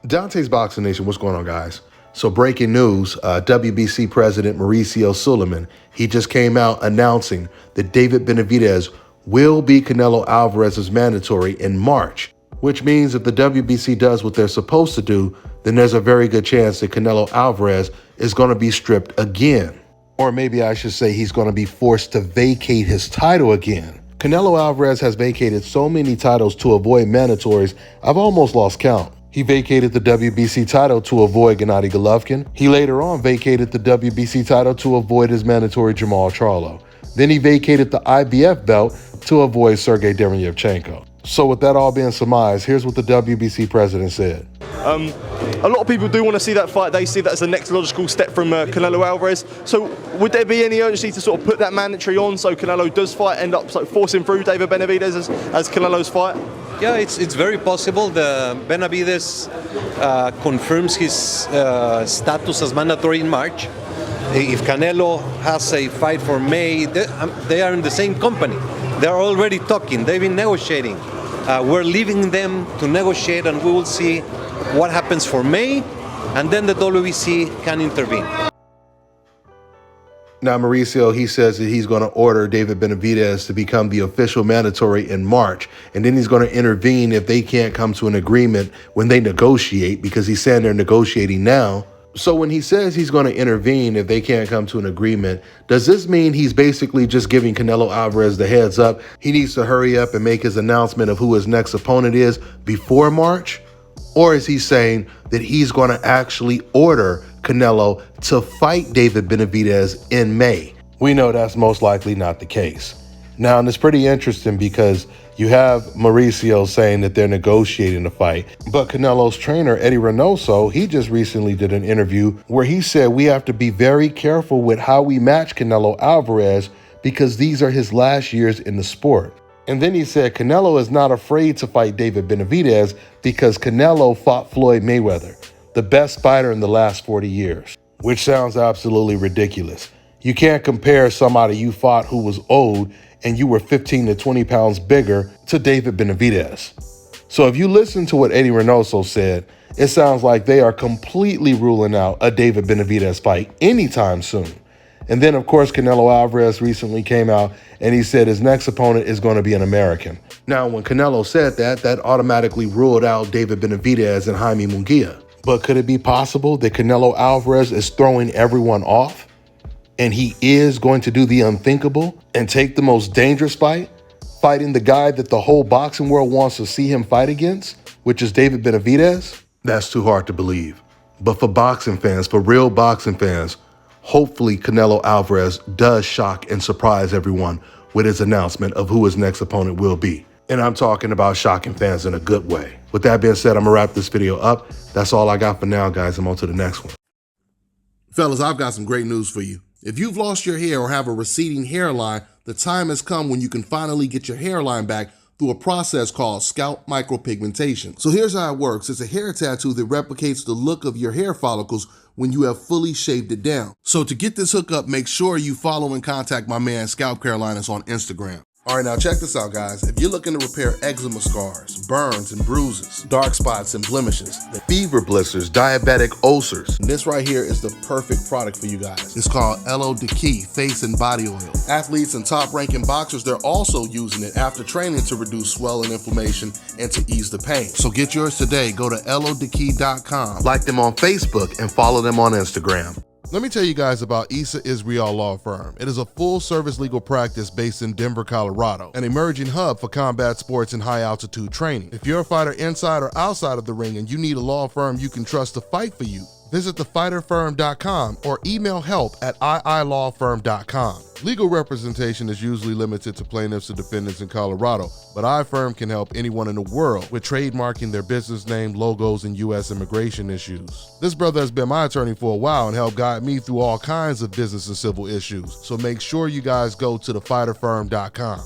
Dante's Boxing Nation, what's going on, guys? So breaking news, WBC President Mauricio Suleiman, he just came out announcing that David Benavides will be Canelo Alvarez's mandatory in March, which means if the WBC does what they're supposed to do, then there's a very good chance that Canelo Alvarez is going to be stripped again. Or maybe I should say he's going to be forced to vacate his title again. Canelo Alvarez has vacated so many titles to avoid mandatories, I've almost lost count. He vacated the WBC title to avoid Gennady Golovkin. He later on vacated the WBC title to avoid his mandatory Jamal Charlo. Then he vacated the IBF belt to avoid Sergey Derevyanchenko. So with that all being surmised, here's what the WBC president said. A lot of people do want to see that fight. They see that as the next logical step from Canelo Alvarez. So would there be any urgency to sort of put that mandatory on so Canelo does fight, end up forcing through David Benavides as Canelo's fight? Yeah, it's very possible. The Benavides confirms his status as mandatory in March. If Canelo has a fight for May, they are in the same company. They're already talking. They've been negotiating. We're leaving them to negotiate, and we will see what happens for May, and then the WBC can intervene. Now, Mauricio, he says that he's going to order David Benavides to become the official mandatory in March, and then he's going to intervene if they can't come to an agreement when they negotiate, because he's saying they're negotiating now. So when he says he's going to intervene if they can't come to an agreement, does this mean he's basically just giving Canelo Alvarez the heads up? He needs to hurry up and make his announcement of who his next opponent is before March? Or is he saying that he's going to actually order Canelo to fight David Benavides in May? We know that's most likely not the case. Now, and it's pretty interesting because you have Mauricio saying that they're negotiating the fight, but Canelo's trainer, Eddie Reynoso, he just recently did an interview where he said we have to be very careful with how we match Canelo Alvarez because these are his last years in the sport. And then he said Canelo is not afraid to fight David Benavides because Canelo fought Floyd Mayweather, the best fighter in the last 40 years, which sounds absolutely ridiculous. You can't compare somebody you fought who was old and you were 15 to 20 pounds bigger to David Benavides. So if you listen to what Eddie Reynoso said, it sounds like they are completely ruling out a David Benavides fight anytime soon. And then, of course, Canelo Alvarez recently came out and he said his next opponent is going to be an American. Now, when Canelo said that, that automatically ruled out David Benavides and Jaime Munguia. But could it be possible that Canelo Alvarez is throwing everyone off and he is going to do the unthinkable and take the most dangerous fight, fighting the guy that the whole boxing world wants to see him fight against, which is David Benavides? That's too hard to believe. But for boxing fans, for real boxing fans, hopefully Canelo Alvarez does shock and surprise everyone with his announcement of who his next opponent will be. And I'm talking about shocking fans in a good way. With that being said, I'm gonna wrap this video up. That's all I got for now, guys. I'm on to the next one. Fellas, I've got some great news for you. If you've lost your hair or have a receding hairline, the time has come when you can finally get your hairline back through a process called scalp micropigmentation. So here's how it works. It's a hair tattoo that replicates the look of your hair follicles when you have fully shaved it down. So to get this hookup, make sure you follow and contact my man Scalp Carolinas on Instagram. All right, now check this out, guys. If you're looking to repair eczema scars, burns and bruises, dark spots and blemishes, Fever blisters, diabetic ulcers. this right here is the perfect product for you guys. It's called Elo de Key Face and Body Oil. Athletes and top-ranking boxers, they're also using it after training to reduce swelling, inflammation, and to ease the pain. So get yours today. Go to elodekey.com. Like them on Facebook and follow them on Instagram. Let me tell you guys about Issa Israel Law Firm. It is a full-service legal practice based in Denver, Colorado, an emerging hub for combat sports and high-altitude training. If you're a fighter inside or outside of the ring and you need a law firm you can trust to fight for you, visit thefighterfirm.com or email help@iilawfirm.com. Legal representation is usually limited to plaintiffs and defendants in Colorado, but iFirm can help anyone in the world with trademarking their business name, logos, and U.S. immigration issues. This brother has been my attorney for a while and helped guide me through all kinds of business and civil issues, so make sure you guys go to thefighterfirm.com.